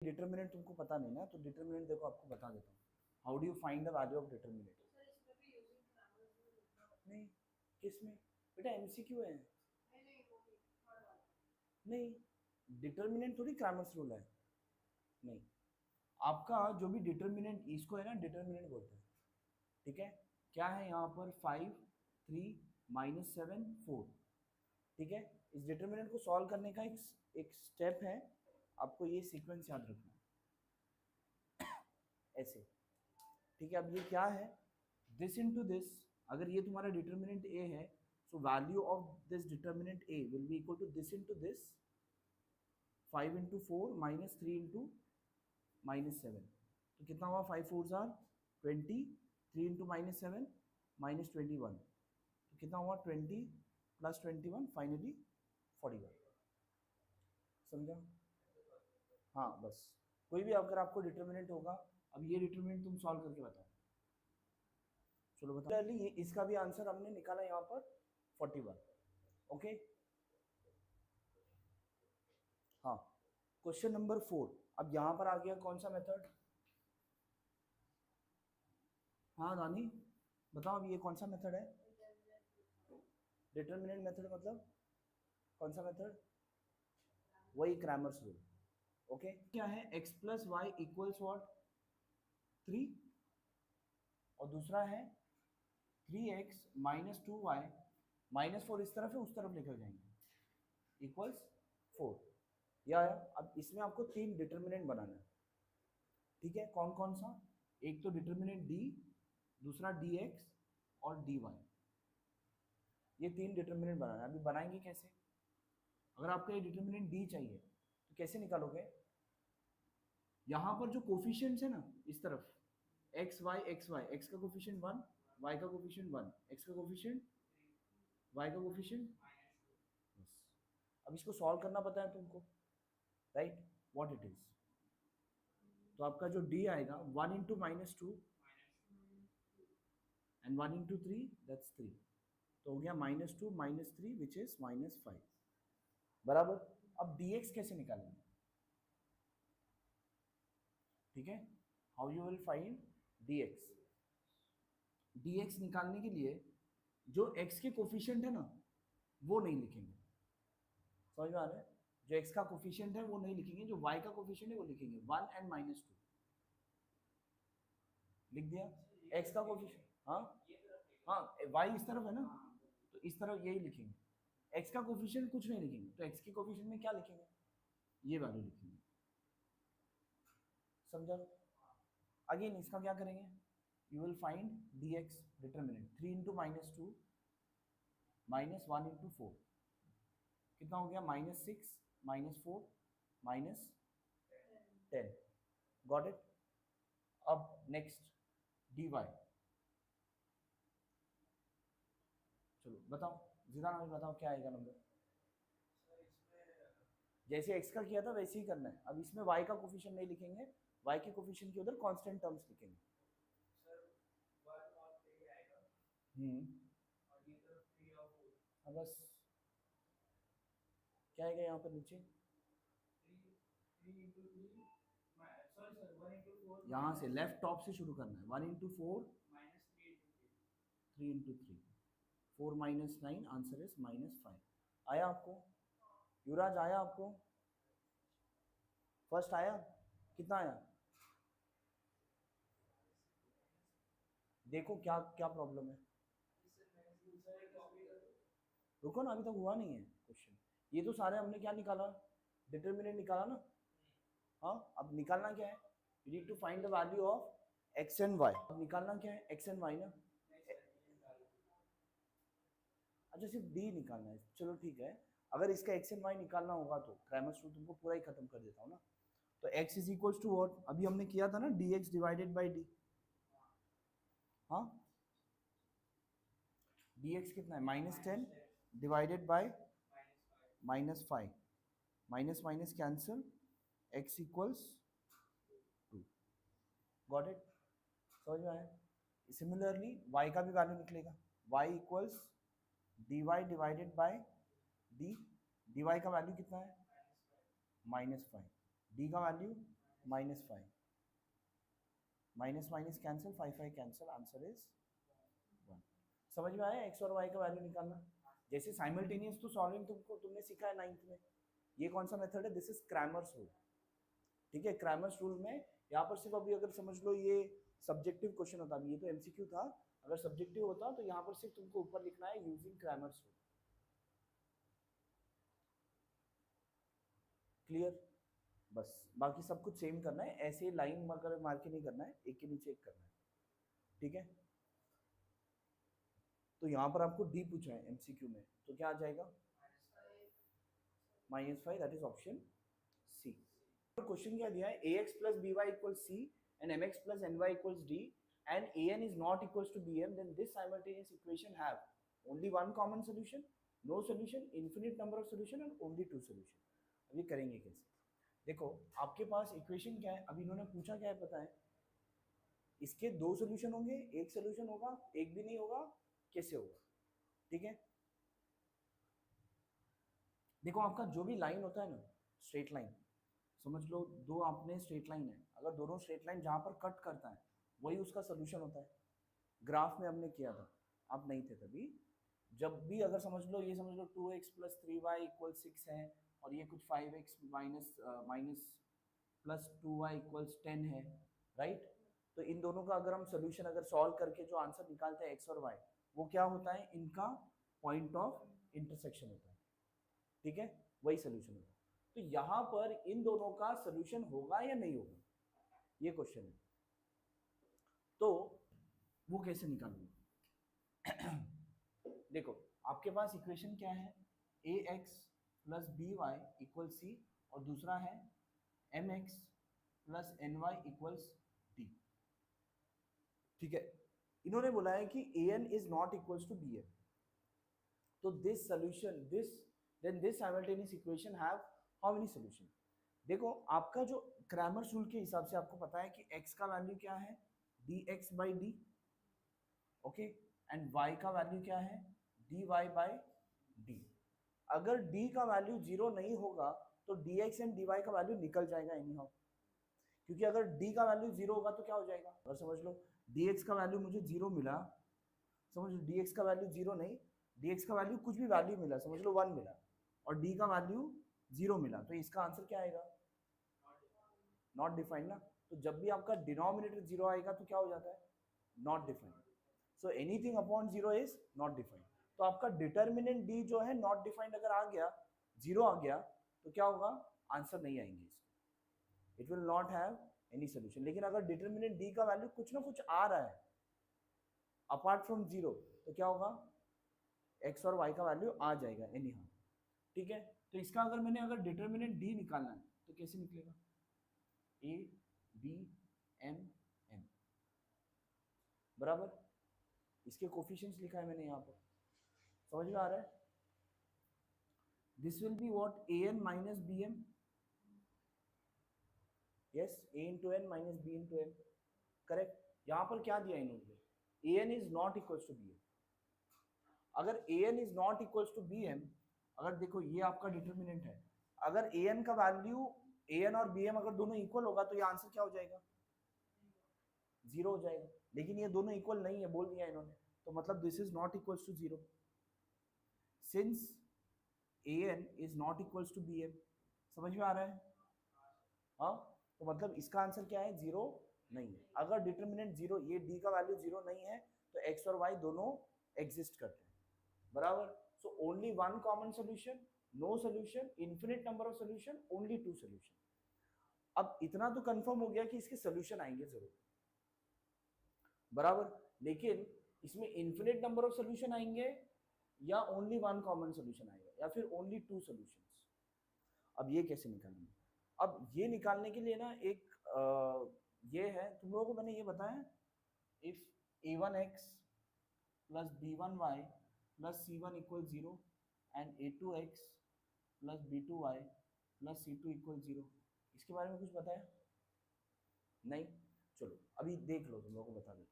Determinant तुमको पता नहीं ना, तो डिटरमिनेंट देखो आपको बता देता हूँ। How do you find the value of determinant? नहीं, किस में बेटा? एमसीक्यू है। नहीं, डिटरमिनेंट थोड़ी क्रैमर्स रूल है। नहीं, आपका जो भी डिटरमिनेंट इसको है ना डिटरमिनेंट बोलते हैं, ठीक है? क्या है यहाँ पर 5 3 -7 4, ठीक है? इस डिटरमिनेंट को सॉल्व करने का एक स्टेप है, आपको ये सीक्वेंस याद रखना है ऐसे, ठीक है? अब ये क्या है, दिस इनटू दिस, अगर ये तुम्हारा डिटरमिनेंट ए है, so value of this determinant A will be equal to this into this, 5 into 4 -3 into -7, तो कितना हुआ? 5 4 आर 20, 3 इंटू -7 -21, तो कितना हुआ? 20 + 21 फाइनली 41। समझा? हाँ बस, कोई भी अगर आपको डिटरमिनेंट होगा, अब ये डिटरमिनेंट तुम सॉल्व करके बताओ। चलो बताओ, ये इसका भी आंसर हमने निकाला यहाँ पर 41। ओके, हाँ, क्वेश्चन नंबर 4। अब यहाँ पर आ गया कौन सा मेथड? हाँ रानी बताओ, अब ये कौन सा मेथड है? डिटरमिनेंट मेथड मतलब कौन सा मेथड? वही क्रैमर्स रूल। ओके, क्या है? x + y = what? 3, और दूसरा है 3x - 2y -4, इस तरफ है उस तरफ लेकर जाएंगे, इक्वल्स 4। या अब इसमें आपको 3 डिटरमिनेंट बनाना है, ठीक है? कौन कौन सा? एक तो डिटरमिनेंट d, दूसरा dx और dy, ये 3 डिटरमिनेंट बनाना है। अभी बनाएंगे कैसे? अगर आपको ये डिटरमिनेंट d चाहिए तो कैसे निकालोगे? यहाँ पर जो कोफिशिएंट्स है ना, इस तरफ x y, x का कोफिशिएंट 1, y का कोफिशिएंट 1, x का कोफिशिएंट, y का कोफिशिएंट बस। अब इसको सॉल्व करना पता है तुमको, राइट? What it is? तो आपका जो d आएगा 1 इंटू -2 एंड 1 इंटू 3, दैट्स 3, तो हो गया -2 -3 विच इज -5, बराबर। अब dx कैसे निकालेंगे? ठीक है, how you will find dx? dx निकालने के लिए जो x के कोफिशिएंट है ना वो नहीं लिखेंगे, समझ में आ रहा है? जो x का कोफिशिएंट है वो नहीं लिखेंगे, जो y का कोफिशिएंट है वो लिखेंगे, 1 एंड -2 लिख दिया। x का कोफिशिएंट, हाँ हाँ, y इस तरफ है ना, तो इस तरफ यही लिखेंगे। x का कोफिशिएंट कुछ नहीं लिखेंगे, तो x के कोफिशिएंट में क्या लिखेंगे? ये वैल्यू लिखेंगे, समझा? अगेन इसका क्या करेंगे? You will find dx determinant 3 into -2 -1 into 4, कितना हो गया? -6 -4 -10, गॉट इट? अब नेक्स्ट dy, चलो बताओ जिदान, अभी बताओ क्या आएगा नंबर? जैसे x का किया था वैसे ही करना है। अब इसमें y का कोफिशिएंट नहीं लिखेंगे, y के कोफिशिएंट के उधर कांस्टेंट टर्म्स लिखेंगे। हाँ बस, क्या आएगा यहाँ पर नीचे? यहाँ से लेफ्ट टॉप से शुरू करना है, 1 इंटू 4 3 इंटू 3, 4 -9, आंसर इज -5। आया आपको? युवराज आया आपको? फर्स्ट आया? कितना आया? देखो क्या क्या प्रॉब्लम है, रुको ना, अभी तक हुआ नहीं है क्वेश्चन। ये तो सारे हमने क्या निकाला? डिटरमिनेंट निकाला ना। हाँ, अब निकालना क्या है? You need to find the value of X and Y. अब निकालना क्या है? एक्स एंड वाई ना। अच्छा, सिर्फ डी निकालना है, चलो ठीक है। अगर इसका एक्स एंड वाई निकालना होगा तो क्रैमर्स रूल तुमको पूरा ही खत्म कर देता हूँ ना। तो x is equal to what? अभी हमने किया था ना, dx डिवाइडेड बाई डी। हाँ, dx कितना है? -10 divided by -5, minus minus cancel, x equals 2, got it? समझ में आया? सिमिलरली y का भी वैल्यू निकलेगा, y equals dy divided by d। dy का वैल्यू कितना है? -5, d का value -5, minus minus cancel, 5 5 cancel, answer is 1। समझ में आया एक्स और वाई का वैल्यू निकालना? जैसे साइमल्टेनियस टू सॉल्विंग तुमने सीखा है 9th में। ये कौन सा मेथड है? This is Cramer's rule. ठीक है, क्रैमर्स रूल में यहाँ पर सिर्फ अभी अगर समझ लो ये सब्जेक्टिव क्वेश्चन होता, ये तो एमसीक्यू था, अगर सब्जेक्टिव होता तो यहाँ पर सिर्फ तुमको ऊपर लिखना है यूजिंग क्रैमर्स रूल। क्लियर? बस बाकी सब कुछ सेम करना है, ऐसे लाइन मार के नहीं करना है, एक के नीचे एक करना है। ठीक है, तो यहाँ पर आपको डी पूछा है एमसीक्यू में, तो क्या आ जाएगा? -5, that is option C. Question क्या दिया है? ax plus by equals c and mx plus ny equals d and an is not equals to bm, then this simultaneous equation have only one common solution, no solution, infinite number of solution and only two solution। अभी करेंगे कैसे? देखो आपके पास equation क्या है, अभी इन्होंने पूछा क्या है पता है? इसके दो सोल्यूशन होंगे, एक सोल्यूशन होगा, एक भी नहीं होगा, कैसे होगा? ठीक है, देखो आपका जो भी लाइन होता है ना, स्ट्रेट लाइन समझ लो, दो आपने स्ट्रेट लाइन है, अगर दोनों स्ट्रेट लाइन जहाँ पर कट करता है वही उसका सोल्यूशन होता है। ग्राफ में हमने किया था, आप नहीं थे तभी। जब भी अगर समझ लो, ये समझ लो 2x + 3y = 6 है और ये कुछ 5x माइनस प्लस 2y = 10 है, राइट? तो इन दोनों का अगर हम सोल्यूशन अगर सॉल्व करके जो आंसर निकालते हैं x और y, वो क्या होता है? इनका पॉइंट ऑफ इंटरसेक्शन होता है। ठीक है, वही सोल्यूशन होता है। तो यहाँ पर इन दोनों का सोल्यूशन होगा या नहीं होगा, ये क्वेश्चन है। तो वो कैसे निकालूंगा? देखो आपके पास इक्वेशन क्या है? ax + by = c और दूसरा है mx + ny = d। ठीक है, इन्होंने बोला है कि an is not equals to bm, तो this solution this simultaneous equation have how many solution? देखो आपका जो क्रैमर्स रूल के हिसाब से आपको पता है कि x का वैल्यू क्या है? dx/d, ओके, एंड y का वैल्यू क्या है? dy/d। अगर d का वैल्यू 0 नहीं होगा तो dx एंड dy का वैल्यू निकल जाएगा एनी हाउ, क्योंकि अगर d का वैल्यू 0 होगा तो क्या हो जाएगा? अगर समझ लो dx का वैल्यू मुझे 0 मिला, समझ लो dx का वैल्यू 0 नहीं, dx का वैल्यू कुछ भी वैल्यू मिला, समझ लो 1 मिला, और d का वैल्यू 0 मिला, तो इसका आंसर क्या आएगा? नॉट डिफाइंड ना। तो जब भी आपका डिनोमिनेटर 0 आएगा तो क्या हो जाता है? Not defined. So anything upon 0 is not defined. तो आपका डिटर्मिनेंट d जो है नॉट डिफाइंड अगर आ गया, 0 आ गया, तो क्या होगा? आंसर नहीं आएंगे इसके, it will not have any solution. लेकिन अगर डिटर्मिनेंट d का वैल्यू कुछ ना कुछ आ रहा है अपार्ट फ्रॉम 0, तो क्या होगा? x और y का वैल्यू आ जाएगा एनी हाउ। ठीक है, तो इसका अगर मैंने अगर डिटर्मिनेंट d निकालना है तो कैसे निकलेगा? a b m n बराबर, इसके कोफिशिएंट्स लिखा है मैंने यहाँ पर, समझ में आ रहा है? This will be what? an - bm, yes, a × n - b × m, correct. यहाँ पर क्या दिया इन्होंने? an is not equals to bm। अगर an is not equals to bm, अगर देखो ये आपका डिटर्मिनेंट है, अगर an का वैल्यू, an और bm अगर दोनों इक्वल होगा तो ये आंसर क्या हो जाएगा? 0 हो जाएगा। लेकिन ये दोनों इक्वल नहीं है बोल दिया इन्होंने, तो मतलब this is not equals to 0 since an is not equals to bm। समझ में आ रहा है? हाँ, तो मतलब इसका आंसर क्या है? 0 नहीं है। अगर डिटर्मिनेंट 0, ये d का वैल्यू 0 नहीं है, तो x और y दोनों एग्जिस्ट करते हैं, बराबर। So only one common solution, no solution, infinite number of solution, only two solution. अब इतना तो कंफर्म हो गया कि इसके सोल्यूशन आएंगे जरूर, बराबर। लेकिन इसमें इन्फिनिट नंबर ऑफ सोल्यूशन आएंगे या ओनली वन कॉमन सोल्यूशन आएगा या फिर ओनली टू सॉल्यूशंस? अब ये कैसे निकालेंगे? अब ये निकालने के लिए ना एक ये है, तुम लोगों को मैंने ये बताया, if a1x + b1y + c1 = 0 and a2x + b2y + c2 = 0, इसके बारे में कुछ बताया नहीं? चलो अभी देख लो, तुम लोगों को बता देता हूँ।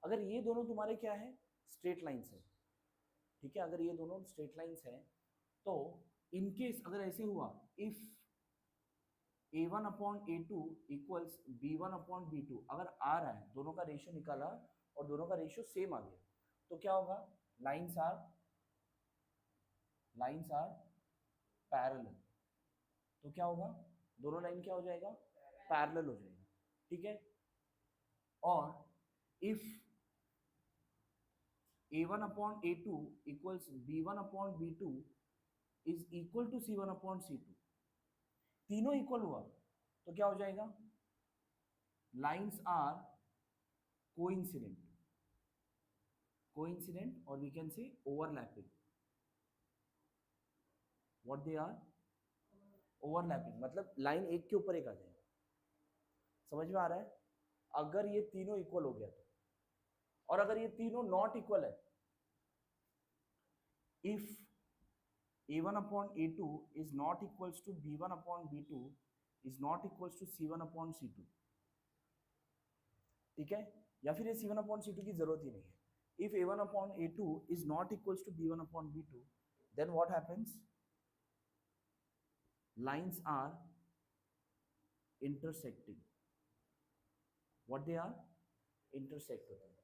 अगर ये दोनों तुम्हारे क्या है? स्ट्रेट लाइन्स है, ठीक है। अगर ये दोनों स्ट्रेट लाइन्स है तो इनकेस अगर ऐसे हुआ, if A1 upon A2 equals B1 upon B2 अगर आ रहा है, दोनों का रेशियो निकाला और दोनों का रेशियो सेम आ गया, तो क्या होगा? Lines are parallel. तो क्या होगा? दोनों लाइन क्या हो जाएगा? पैरेलल हो जाएगा। ठीक है। और if A1 upon A2 equals B1 upon B2 is equal to C1 upon C2, तीनों इक्वल हुआ तो क्या हो जाएगा? लाइन्स आर कोइंसिडेंट, और we can say overlapping. What they are? Overlapping, मतलब लाइन एक के ऊपर एक आ जाएगा। समझ में आ रहा है? अगर ये तीनों इक्वल हो गया तो, और अगर ये तीनों नॉट इक्वल है, if A1 upon A2 is not equals to B1 upon B2 is not equals to C1 upon C2, ठीक है? या फिर ये C1 upon C2 की जरूरत ही नहीं है। If A1 upon A2 is not equals to B1 upon B2, then what happens? Lines are intersecting. What they are? Intersect होते हैं।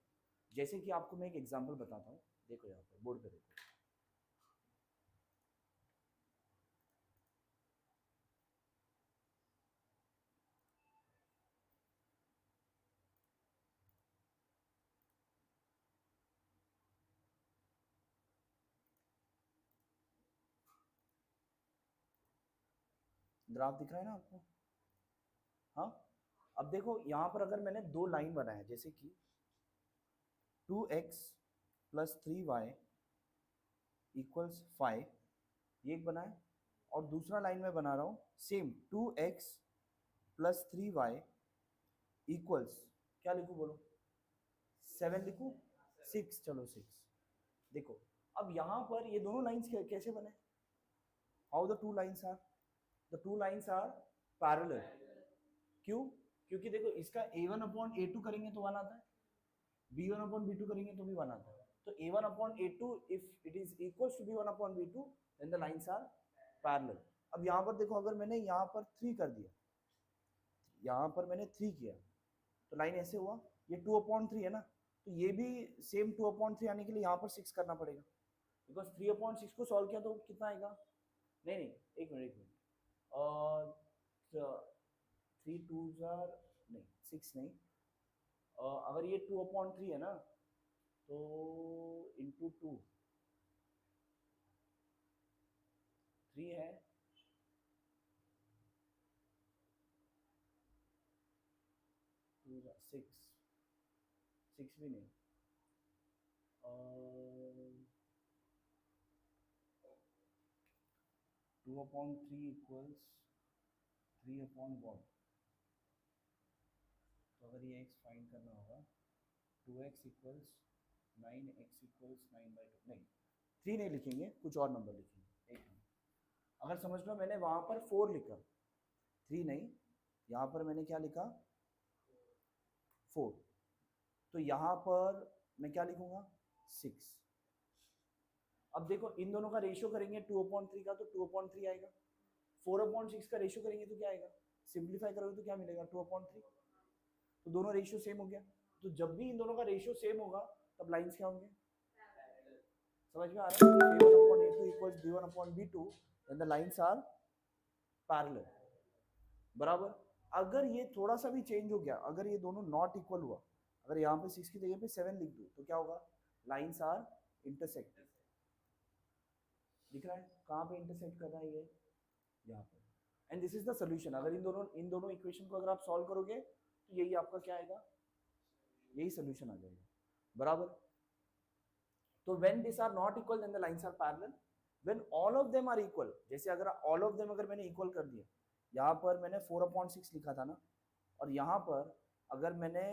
जैसे कि आपको मैं एक एग्जांपल बताता हूँ, देखो यहाँ पर बोर्ड पे देखो। ग्राफ दिख रहा है ना आपको? हाँ। अब देखो यहाँ पर अगर मैंने दो लाइन बनाया, जैसे कि 2x प्लस 3y इक्वल्स 5, ये एक बनाया, और दूसरा लाइन में बना रहा हूँ same 2x plus 3y equals, क्या लिखूँ बोलो? 7 लिखूँ? 6, चलो 6। देखो अब यहाँ पर ये दोनों लाइंस कैसे बने? How the two lines are? The two lines are parallel. क्यों? क्योंकि देखो इसका A1 अपॉन A2 करेंगे तो 1 आता है, B1 अपॉन B2 करेंगे तो भी 1 आता है। तो A1 upon A2 if it is equals to B1 upon B2 then the lines are parallel. अब यहाँ पर देखो, अगर मैंने यहाँ पर 3 कर दिया, यहाँ पर मैंने 3 किया, तो लाइन ऐसे हुआ, ये 2 अपॉन 3 है ना, तो ये भी सेम 2 अपॉन 3 आने के लिए यहाँ पर 6 करना पड़ेगा, बिकॉज 3 अपॉन 6 को सॉल्व किया तो कितना आएगा? नहीं नहीं, एक मिनट, और 3 टू जार, नहीं 6 नहीं, अगर ये 2 अपॉन 3 है ना, तो इंटू 2 3 है, 2 6, 6 भी नहीं, 2 अपॉन 3 इक्वल्स 3 अपॉन 1, तो अगर ये x फाइंड करना होगा 2x इक्वल्स 9x इक्वल्स 9/2, नहीं 3 नहीं लिखेंगे, कुछ और नंबर लिखेंगे। एक मिनट, अगर समझ लो मैंने वहाँ पर 4 लिखा, 3 नहीं, यहाँ पर मैंने क्या लिखा? 4, तो यहाँ पर मैं क्या लिखूंगा? 6। अब देखो इन दोनों का रेशियो करेंगे 2/3 का, तो 2/3 आएगा। 4/6 का रेशियो करेंगे तो क्या आएगा? सिंप्लीफाई करोगे तो क्या मिलेगा? 2/3। तो दोनों रेशियो सेम हो गया, तो जब भी इन दोनों का रेशियो सेम होगा तब लाइंस क्या होंगे? समझ में आ रहा है? A1/A2 equals B1/B2 then the lines are parallel। बराबर। अगर ये थोड़ा सा भी चेंज हो गया, अगर ये दोनों नॉट इक्वल हुआ, अगर यहाँ पे 6 की जगह पे 7 लिख दूं, तो क्या होगा? Lines are intersecting. दिख रहा है कहाँ पे इंटरसेक्ट कर रहा है? ये यहाँ पे। And this is the solution. अगर इन दोनों इक्वेशन को अगर आप सॉल्व करोगे तो यही आपका क्या आएगा? यही सोल्यूशन आ जाएगा। बराबर। तो when this are not equal then the lines are parallel. When all of them are equal, जैसे अगर ऑल ऑफ देम अगर मैंने इक्वल कर दिया, यहाँ पर मैंने 4/6 लिखा था ना, और यहाँ पर अगर मैंने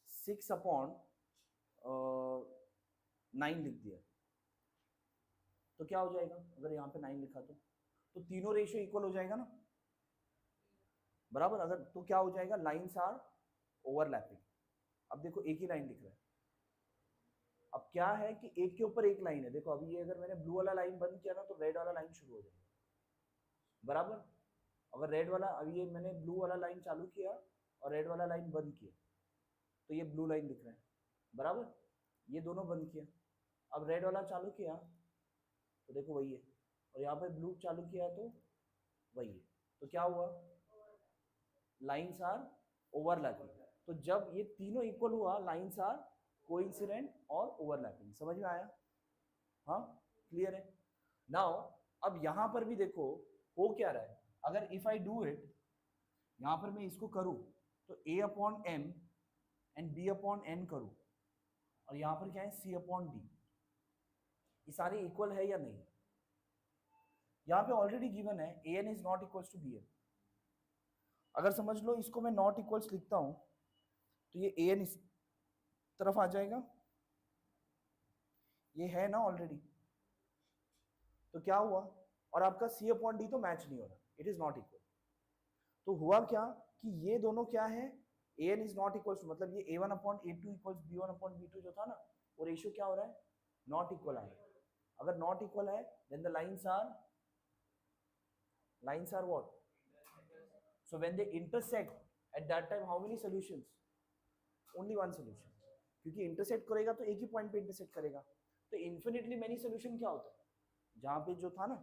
6/9 लिख दिया, तो क्या हो जाएगा? अगर यहाँ पे 9 लिखा तो तीनों रेशियो इक्वल हो जाएगा ना, बराबर। अगर तो क्या हो जाएगा? Lines are overlapping. अब देखो एक ही लाइन दिख रहा है। अब क्या है कि एक के ऊपर एक लाइन है। देखो अभी ये अगर मैंने ब्लू वाला लाइन बंद किया ना, तो रेड वाला लाइन शुरू हो जाएगा। बराबर। अगर रेड वाला, अभी ये मैंने ब्लू वाला लाइन चालू किया और रेड वाला लाइन बंद किया तो ये ब्लू लाइन दिख रहा है, बराबर। ये दोनों बंद किया, अब रेड वाला चालू किया तो देखो वही है, और यहाँ पे ब्लू चालू किया तो वही है। तो क्या हुआ, लाइन्स आर ओवरलैपिंग। तो जब ये तीनों इक्वल हुआ, लाइन्स आर कोइंसिडेंट और ओवरलैपिंग। समझ में आया? हाँ, क्लियर है। नाउ अब यहां पर भी देखो हो क्या रहा है, अगर इफ आई डू इट, यहां पर मैं इसको करूं तो a upon m and b upon n करूं, और यहां पर क्या है c अपॉन d, ये सारे इक्वल है या नहीं? यहां पे ऑलरेडी गिवन है an is not equals to bn। अगर समझ लो इसको मैं नॉट इक्वल्स लिखता हूं तो ये an इस तरफ आ जाएगा, ये है ना ऑलरेडी, तो क्या हुआ, और आपका c अपॉन d तो मैच नहीं हो रहा, इट इज नॉट इक्वल। तो हुआ क्या कि ये दोनों क्या है, an is not equal to, मतलब ये a1 upon a2 equals b1 upon b2 जो था ना, वो रेशियो क्या हो रहा है, नॉट इक्वल आ रहा है। अगर नॉट इक्वल है then the lines are what, so when they intersect at that time how many solutions, only one solution, क्योंकि इंटरसेक्ट करेगा तो एक ही पॉइंट पे इंटरसेक्ट करेगा। तो इन्फिनिटली मेनी सॉल्यूशन क्या होता है, जहां पे जो था ना,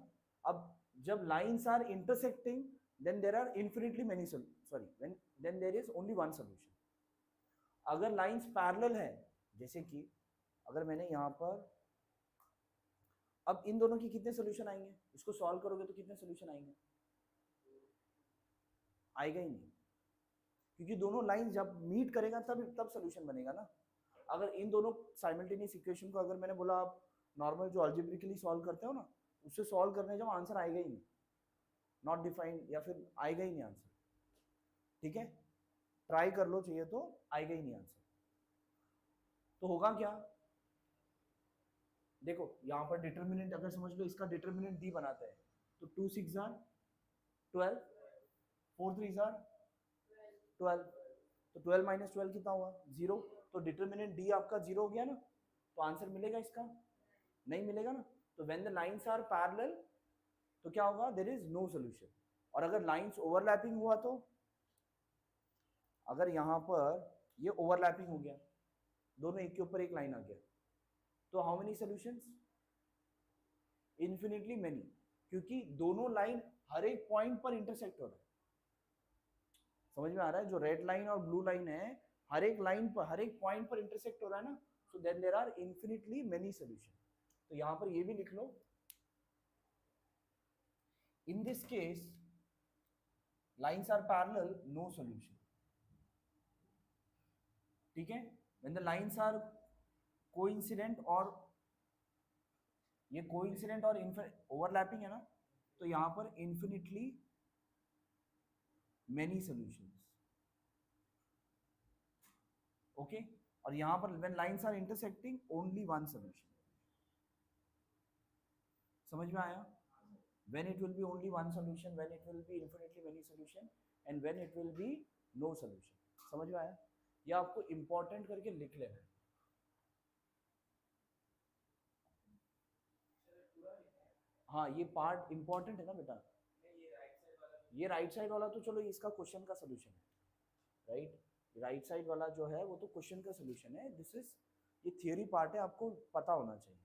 अब जब lines are intersecting then there are infinitely many then there is only one solution। अगर लाइंस पैरेलल है, जैसे कि अगर मैंने यहाँ पर, अब इन दोनों की कितने सोल्यूशन आएंगे, इसको सॉल्व करोगे तो कितने सोल्यूशन आएंगे, आएगा ही नहीं, क्योंकि दोनों लाइन जब मीट करेगा तब सोल्यूशन बनेगा ना। अगर इन दोनों साइमल्टेनियस इक्वेशन को अगर मैंने बोला आप नॉर्मल जो अलजेब्रिकली सॉल्व करते हो ना, उससे सॉल्व करने जाओ आंसर आएगा ही नहीं, नॉट डिफाइंड, या फिर आएगा ही नहीं आंसर। ठीक है, ट्राई कर लो चाहिए तो आएगा ही नहीं आंसर। तो होगा क्या, देखो यहां पर डिटर्मिनेंट अगर समझ लो, इसका डिटर्मिनेंट डी बनाता है तो 2 6 12, 4 3 12, तो 12 माइनस 12 कितना हुआ, 0। तो डिटर्मिनेंट डी आपका 0 हो गया ना, तो आंसर मिलेगा इसका, नहीं मिलेगा ना। तो when the lines are parallel तो क्या होगा, देयर इज नो सॉल्यूशन। और अगर लाइंस ओवरलैपिंग हुआ तो, अगर यहां पर ये ओवरलैपिंग हो गया, दोनों एक के ऊपर एक लाइन आ गया, तो how many solutions, infinitely many, क्योंकि दोनों लाइन हर एक पॉइंट पर इंटरसेक्ट हो रहा है। समझ में आ रहा है, जो रेड लाइन और ब्लू लाइन है हर एक लाइन पर, हर एक पॉइंट पर इंटरसेक्ट हो रहा है ना, so then there are infinitely many solution. तो यहां पर ये भी लिख लो, in this case lines are parallel, no solution. ठीक है, when the lines are coincident, और ये कोइंसिडेंट और ओवरलैपिंग है ना, तो यहां पर इन्फिनिटली मेनी सॉल्यूशंस। ओके, और यहां पर when lines are intersecting only one solution. समझ में आया? when it will be only one solution, when it will be infinitely many solution, and when it will be no solution। समझ में आया? ये आपको इंपॉर्टेंट करके लिख लेना है। हाँ, ये पार्ट इंपॉर्टेंट है ना बेटा, ये राइट साइड वाला तो चलो इसका क्वेश्चन का सोल्यूशन है, राइट साइड वाला जो है वो तो क्वेश्चन का सोल्यूशन है, दिस इज, ये थियोरी पार्ट है, आपको पता होना चाहिए।